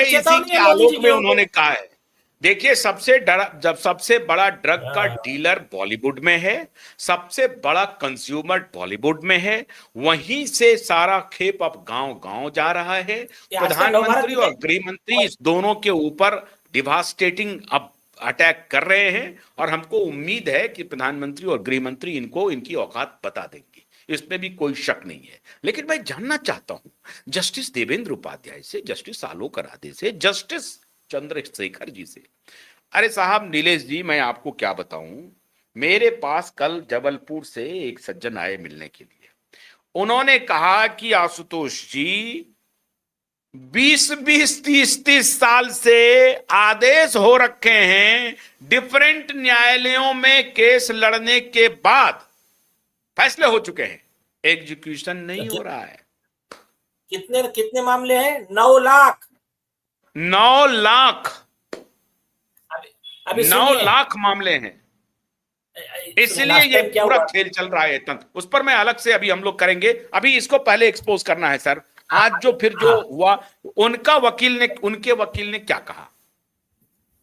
इसी चेतावनी के है मोदी जी आलोक की में ओर उन्होंने से। कहा है। देखिए, सबसे बड़ा ड्रग का हाँ, डीलर बॉलीवुड में है, सबसे बड़ा कंज्यूमर बॉलीवुड में है, वहीं से सारा खेप अब गांव गांव जा रहा है। ये आजकल नवभारत प्रधानमंत्री और दिखे। गृह मंत्री इस दोनों के ऊपर डिवास्टेटिंग अब अटैक कर रहे हैं, और हमको उम्मीद है कि प्रधानमंत्री और गृह मंत्री इनको इनकी औकात बता देंगे, इसमें भी कोई शक नहीं है। लेकिन मैं जानना चाहता हूं जस्टिस देवेंद्र उपाध्याय से, जस्टिस आलोक राधे से, जस्टिस चंद्रशेखर जी से। अरे साहब नीलेश जी, मैं आपको क्या बताऊं, मेरे पास कल जबलपुर से एक सज्जन आए मिलने के लिए। उन्होंने कहा कि आशुतोष जी, 20-20, 30-30 साल से आदेश हो रखे हैं, डिफरेंट न्यायालयों में केस लड़ने के बाद फैसले हो चुके हैं, एग्जीक्यूशन नहीं हो रहा है। कितने कितने मामले हैं? 9 लाख। 9 लाख। अभी अभी 9 सुनिए, लाख मामले हैं। सुनिए इसलिए लास्ट ये टाइम क्या पूरा हुआ। खेल चल रहा है तंत्र, उस पर मैं अलग से अभी हम लोग करेंगे। अभी इसको पहले एक्सपोज करना है सर। आज जो फिर जो हाँ, हुआ, उनके वकील ने क्या कहा?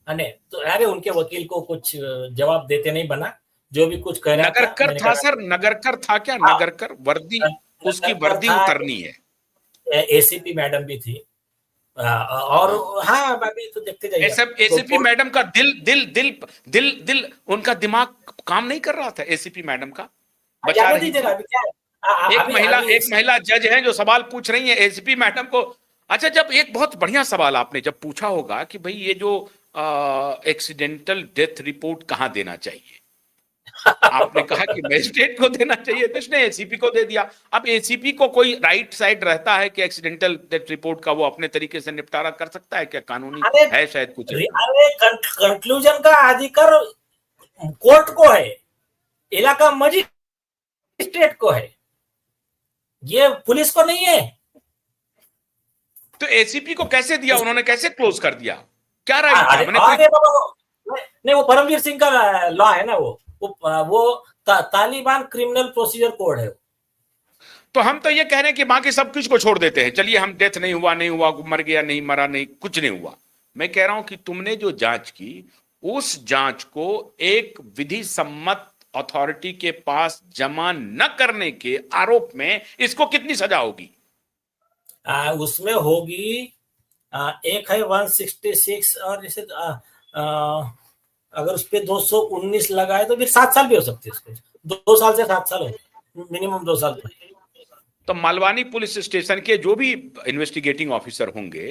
अने तो अरे उनके वकील को कुछ जवाब देते नहीं बना, जो भी कुछ कह रहा था नगरकर मैंने था कहा। सर, नगरकर था क्या? हाँ, नगरकर वर्दी, उसकी नगर वर्दी था, उतरनी है। एसीपी मैडम भी थी। और हाँ, हाँ, अभी तो देखते जाइए आप। तो एसीपी मैडम का दिल दिल दिल दिल दिल उनका दिमाग काम नहीं कर रहा था, एसीपी मैडम का, बचा जाने रही दीजिए ना, थी। अभी क्या है? अभी अभी एक महिला जज है जो सवाल पूछ रही है एसीपी मैडम को। अच्छा, जब एक बहुत बढ़िया सवाल आपने जब पूछा होगा कि भाई ये जो एक्सीडेंटल डेथ रिपोर्ट कहाँ देना चाहिए, आपने कहा कि मजिस्ट्रेट को देना चाहिए, तो इसने एसीपी को दे दिया। अब एसीपी को कोई राइट साइड रहता है कि एक्सीडेंटल डेथ रिपोर्ट का वो अपने तरीके से निपटारा कर सकता है क्या? कानूनी अरे है शायद कुछ ऐसा। अरे कंक्लूजन का अधिकार कोर्ट को है, इलाका मजिस्ट्रेट को है, ये पुलिस को नहीं है। तो एसीपी को कैसे दिया उन्होंने, कैसे क्लोज कर दिया? क्या राइट था? अरे मैंने कोई, अरे बाबा, नहीं वो परमवीर सिंह का लॉ है ना, वो तालिबान क्रिमिनल प्रोसीजर कोड है। तो हम तो ये कह रहे हैं कि बाकी सब कुछ को छोड़ देते हैं, चलिए हम डेथ नहीं हुआ नहीं हुआ, मर गया नहीं मरा नहीं, कुछ नहीं हुआ। मैं कह रहा हूं कि तुमने जो जांच की, उस जांच को एक विधि सम्मत अथॉरिटी के पास जमा न करने के आरोप में इसको कितनी सजा होगी? उसमें होगी, एक है 166, और जैसे अगर उस पर 219 लगाए तो फिर 7 साल भी हो सकती है उसको। 2 साल से 7 साल हो, मिनिमम 2 साल तो है। तो मालवानी पुलिस स्टेशन के जो भी इन्वेस्टिगेटिंग ऑफिसर होंगे,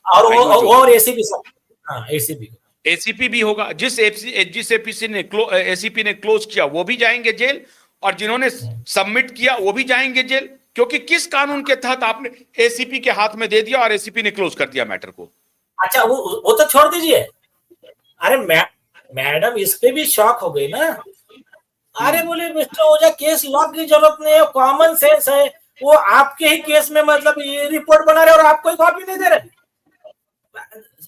और वो आईओ जो और होंगे, एसीपी सब, हाँ एसीपी को। एसीपी भी होगा। जिस एपीसी ने एसीपी ने क्लोज किया वो भी जाएंगे जेल, और जिन्होंने सबमिट किया वो भी जाएंगे जेल, क्योंकि किस कानून के तहत आपने एसीपी के हाथ में दे दिया और एसीपी ने क्लोज कर दिया मैटर को? अच्छा, वो तो छोड़ दीजिए। अरे मैडम इस पे भी शॉक हो गई ना। अरे बोले मिस्टर ओझा, केस लॉक की जरूरत नहीं है, कॉमन सेंस है। वो आपके ही केस में मतलब ये रिपोर्ट बना रहे और आपको ही कॉपी नहीं दे रहे।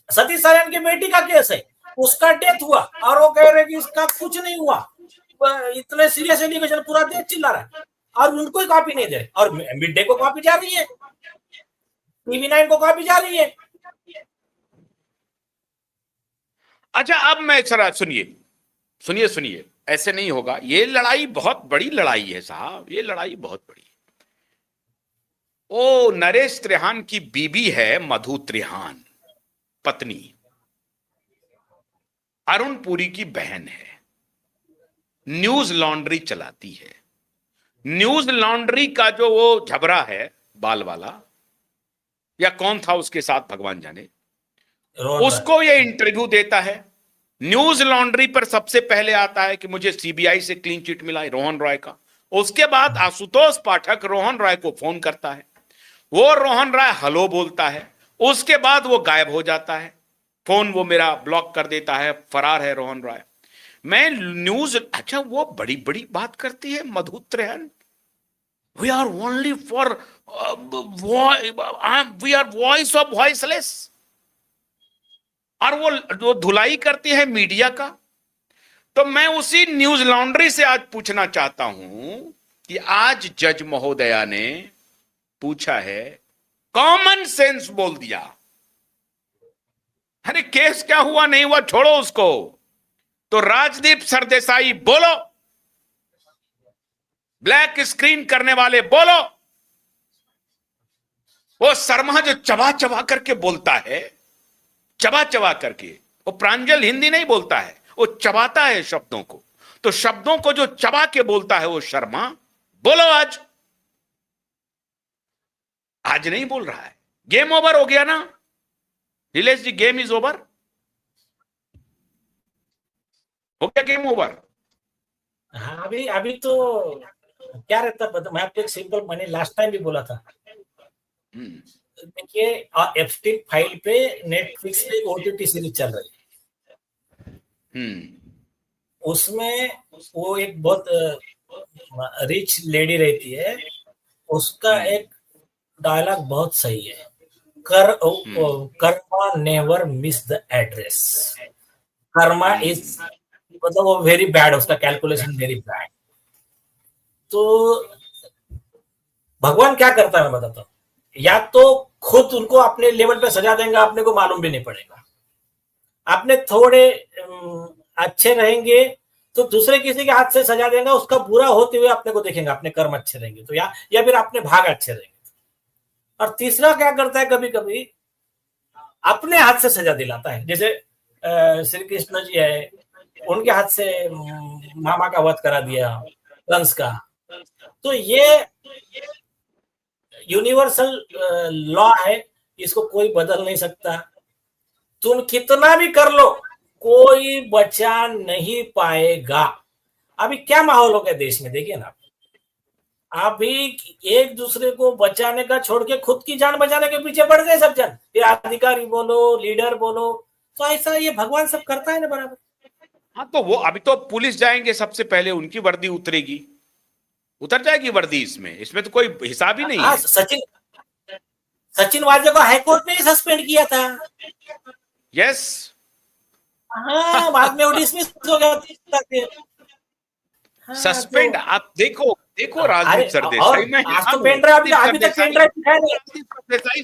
सतीश सारण की बेटी का केस है, उसका डेथ हुआ और वो कह रहे कि इसका कुछ नहीं हुआ। इतने सीरियस एलिगेशन, पूरा देश चिल्ला रहा है और उनको ही कॉपी नहीं दे रहे। और मिड डे को कॉपी जा रही है, टीवी 9 को कॉपी जा रही है। अच्छा, अब मैं जरा सुनिए, सुनिए सुनिए, ऐसे नहीं होगा। ये लड़ाई बहुत बड़ी लड़ाई है साहब, ये लड़ाई बहुत बड़ी है। ओ नरेश त्रेहान की बीबी है मधु त्रेहान, पत्नी, अरुण पुरी की बहन है, न्यूज लॉन्ड्री चलाती है। न्यूज लॉन्ड्री का जो वो झबरा है, बाल वाला या कौन था उसके साथ भगवान जाने, उसको ये इंटरव्यू देता है। न्यूज लॉन्ड्री पर सबसे पहले आता है कि मुझे सीबीआई से क्लीन चिट मिला है, रोहन रॉय का। उसके बाद आशुतोष पाठक रोहन रॉय को फोन करता है, वो रोहन रॉय हेलो बोलता है, उसके बाद वो गायब हो जाता है, फोन वो मेरा ब्लॉक कर देता है, फरार है रोहन रॉय। मैं न्यूज, अच्छा वो बड़ी बड़ी बात करती है Madhu Trehan, we are only for we are voice of voiceless, और वो धुलाई करती है मीडिया का। तो मैं उसी न्यूज लॉन्ड्री से आज पूछना चाहता हूं कि आज जज महोदया ने पूछा है, कॉमन सेंस बोल दिया, अरे केस क्या हुआ नहीं हुआ छोड़ो उसको, तो राजदीप सरदेसाई बोलो, ब्लैक स्क्रीन करने वाले बोलो। वो शर्मा जो चबा चबा करके बोलता है, चबा चबा करके, वो प्रांजल हिंदी नहीं बोलता है, वो चबाता है शब्दों को। तो शब्दों को जो चबा के बोलता है वो शर्मा, बोलो आज। आज नहीं बोल रहा है, गेम ओवर हो गया ना नीलेश जी, गेम इज ओवर, हो गया गेम ओवर। हाँ, अभी अभी तो क्या रहता पता, मैं आपको एक सिंपल, मैंने लास्ट टाइम भी बोला था। देखिए, एप्स्टीन फाइल पे नेटफ्लिक्स पे ओटीटी सीरीज चल रही है। उसमें वो एक बहुत रिच लेडी रहती है, उसका एक डायलॉग बहुत सही है, Karma never miss the address. Karma is, मतलब वो वेरी बैड, उसका कैलकुलेशन वेरी बैड। तो भगवान क्या करता है मैं बताता हूँ, या तो खुद उनको अपने लेवल पे सजा देंगे, अपने को मालूम भी नहीं पड़ेगा। आपने थोड़े अच्छे रहेंगे तो दूसरे किसी के हाथ से सजा देगा, उसका बुरा होते हुए अपने को देखेंगे, अपने कर्म अच्छे रहेंगे तो, या फिर अपने भाग अच्छे रहेंगे। और तीसरा क्या करता है, कभी कभी अपने हाथ से सजा दिलाता है। जैसे श्री कृष्ण जी है, उनके हाथ से मामा का वध करा दिया, कंस का। तो ये यूनिवर्सल लॉ है, इसको कोई बदल नहीं सकता। तुम कितना भी कर लो, कोई बचा नहीं पाएगा। अभी क्या माहौल हो गया देश में, देखिए ना। अभी एक दूसरे को बचाने का छोड़ के खुद की जान बचाने के पीछे पड़ गए सब जन, ये अधिकारी बोलो, लीडर बोलो। तो ऐसा ये भगवान सब करता है ना बराबर। हाँ, तो वो अभी तो पुलिस जाएंगे, सबसे पहले उनकी वर्दी उतरेगी, उतर जाएगी वर्दी। इसमें तो कोई हिसाब ही नहीं है। सचिन वाजे को हाईकोर्ट ने सस्पेंड किया था। यस। हाँ, बाद में वो डिसमिस हो गया। सस्पेंड। आप देखो राजदीप सरदेसाई में, आज तो पेन ड्राइव, अभी तक पेन ड्राइव दिखाया नहीं। राजदीप सरदेसाई,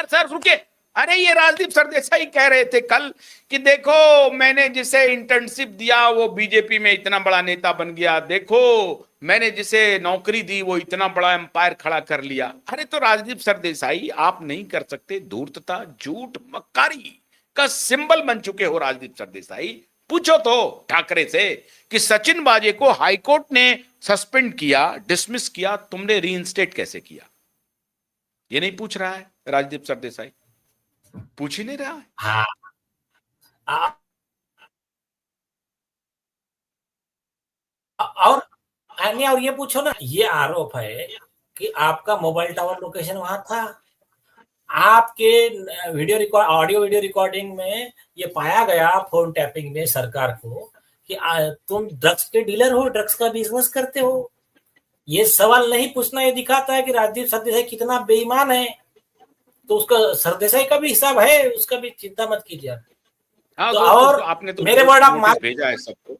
सर रुके। अरे ये राजदीप सरदेसाई कह रहे थे कल कि देखो मैंने जिसे इंटर्नशिप दिया वो बीजेपी में इतना बड़ा नेता बन गया, देखो मैंने जिसे नौकरी दी वो इतना बड़ा एम्पायर खड़ा कर लिया। अरे तो राजदीप सरदेसाई, आप नहीं कर सकते। धूर्तता, झूठ, मक्कारी का सिंबल बन चुके हो राजदीप सरदेसाई। पूछो तो ठाकरे से कि सचिन वाजे को हाईकोर्ट ने सस्पेंड किया, डिसमिस किया, तुमने रीइंस्टेट कैसे किया? ये नहीं पूछ रहा है राजदीप सरदेसाई, पूछ ही नहीं रहा है। हाँ, और ये पूछो ना, ये आरोप है कि आपका मोबाइल टावर लोकेशन वहां था, आपके ऑडियो वीडियो रिकॉर्डिंग में ये पाया गया, फोन टैपिंग में सरकार को, कि तुम ड्रग्स के डीलर हो, ड्रग्स का बिजनेस करते हो। ये सवाल नहीं पूछना, ये दिखाता है कि राजदीप सरदेसाई कितना बेईमान है। तो उसका सरदेसाई का भी हिसाब है, उसका भी चिंता मत कीजिए। हाँ, तो और आपने तो मेरे वर्ड आप मार्क भेजा है सबको।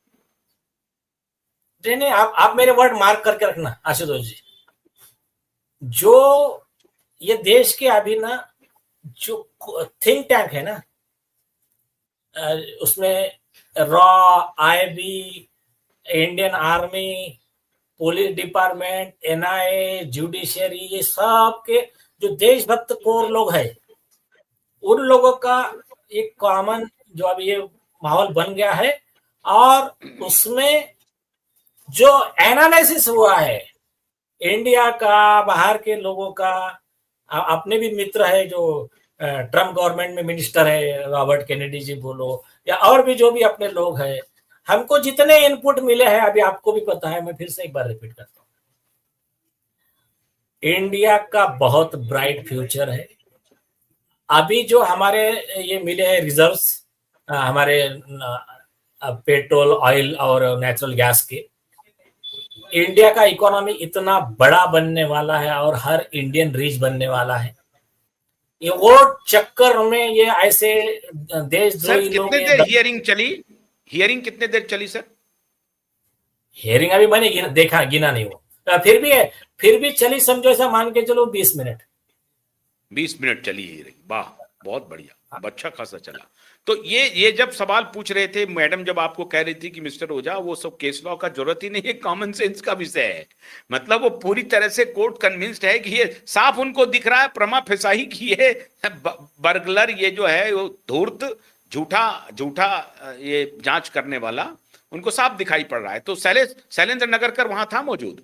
नहीं, आप मेरे वर्ड मार्क करके रखना आशुतोष जी। जो ये देश के अभी ना जो थिंक टैंक है ना, उसमें raw, IB, Indian army, police department, NIA, judiciary, ये सब के जो देशभक्त कोर लोग हैं, उन लोगों का एक कॉमन जो अभी ये माहौल बन गया है। और उसमें जो एनालिसिस हुआ है इंडिया का, बाहर के लोगों का, अपने भी मित्र है जो ट्रम्प गवर्नमेंट में मिनिस्टर है, रॉबर्ट केनेडी जी बोलो, या और भी जो भी अपने लोग हैं, हमको जितने इनपुट मिले हैं, अभी आपको भी पता है, मैं फिर से एक बार रिपीट करता हूँ, इंडिया का बहुत ब्राइट फ्यूचर है। अभी जो हमारे ये मिले हैं रिजर्व्स, हमारे पेट्रोल, ऑयल और नेचुरल गैस के, इंडिया का इकोनॉमी इतना बड़ा बनने वाला है और हर इंडियन रिच बनने वाला है। ये वो चक्कर में ये ऐसे देशद्रोही लोग। कितने देर हियरिंग चली? हियरिंग कितने देर चली सर? हियरिंग अभी मैंने गिना नहीं वो, फिर भी चली, समझो ऐसा मान के चलो 20 मिनट। 20 मिनट चली हियरिंग, वाह, बहुत बढ़िया। अब अच्छा खासा चला। तो ये जब सवाल पूछ रहे थे मैडम, जब आपको कह रही थी कि मिस्टर ओझा वो सब केस लॉ का जरूरत ही नहीं है, कॉमन सेंस का विषय है। मतलब वो पूरी तरह से कोर्ट कन्विंस्ड है कि ये साफ उनको दिख रहा है प्रमा फेसाही की ये बर्गलर, ये जो है वो धूर्त झूठा झूठा ये जांच करने वाला उनको साफ दिखाई पड़ रहा है। तो शैलेंद्र नगरकर वहां था, मौजूद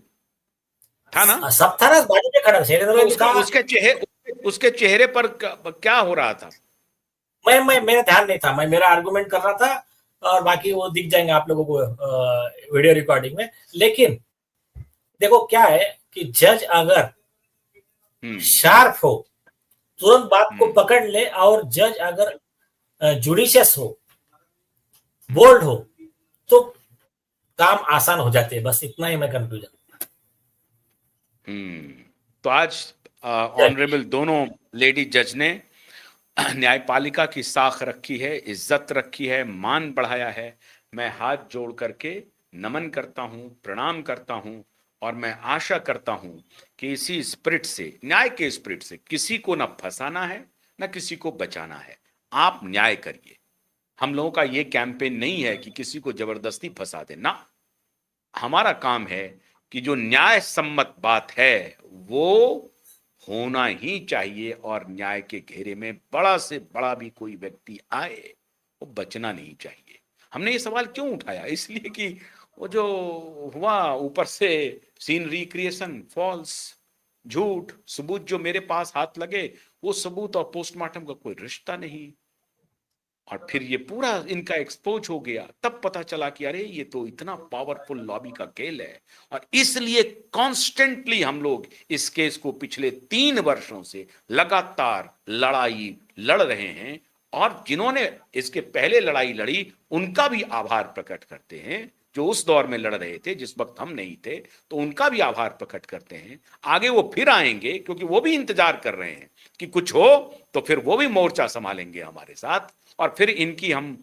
था ना? सब था ना, बाजू में खड़ा शैलेंद्र तो उसका। उसके चेहरे पर क्या हो रहा था? मैं मेरा ध्यान नहीं था, मैं मेरा आर्गुमेंट कर रहा था, और बाकी वो दिख जाएंगे आप लोगों को वीडियो रिकॉर्डिंग में। लेकिन देखो क्या है कि जज अगर शार्प हो, तुरंत बात को पकड़ ले, और जज अगर जुडिशियस हो, बोल्ड हो, तो काम आसान हो जाते हैं। बस इतना ही मैं कंक्लूजन। तो आज ऑनरेबल दोनों लेडी जज ने न्यायपालिका की साख रखी है, इज्जत रखी है, मान बढ़ाया है। मैं हाथ जोड़ करके नमन करता हूं, प्रणाम करता हूं, और मैं आशा करता हूं कि इसी स्पिरिट से, न्याय के स्पिरिट से, किसी को ना फंसाना है ना किसी को बचाना है। आप न्याय करिए। हम लोगों का ये कैंपेन नहीं है कि किसी को जबरदस्ती फंसा देना। हमारा काम है कि जो न्याय सम्मत बात है वो होना ही चाहिए, और न्याय के घेरे में बड़ा से बड़ा भी कोई व्यक्ति आए वो बचना नहीं चाहिए। हमने ये सवाल क्यों उठाया? इसलिए कि वो जो हुआ ऊपर से सीन रिक्रिएशन, फॉल्स, झूठ सबूत जो मेरे पास हाथ लगे, वो सबूत और पोस्टमार्टम का कोई रिश्ता नहीं। और फिर ये पूरा इनका एक्सपोज हो गया, तब पता चला कि अरे ये तो इतना पावरफुल लॉबी का खेल है। और इसलिए कॉन्स्टेंटली हम लोग इस केस को पिछले 3 वर्षों से लगातार लड़ाई लड़ रहे हैं। और जिन्होंने इसके पहले लड़ाई लड़ी उनका भी आभार प्रकट करते हैं, जो उस दौर में लड़ रहे थे जिस वक्त हम नहीं थे, तो उनका भी आभार प्रकट करते हैं। आगे वो फिर आएंगे क्योंकि वो भी इंतजार कर रहे हैं कि कुछ हो तो फिर वो भी मोर्चा संभालेंगे हमारे साथ, और फिर इनकी हम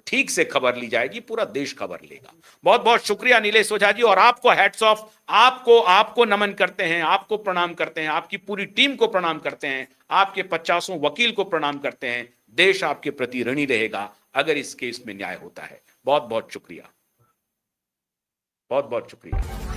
ठीक से खबर ली जाएगी, पूरा देश खबर लेगा। बहुत बहुत शुक्रिया नीलेश ओझा जी, और आपको हैट्स ऑफ, आपको नमन करते हैं, आपको प्रणाम करते हैं, आपकी पूरी टीम को प्रणाम करते हैं, आपके 50 वकील को प्रणाम करते हैं। देश आपके प्रति ऋणी रहेगा अगर इस केस में न्याय होता है। बहुत बहुत शुक्रिया, बहुत बहुत शुक्रिया।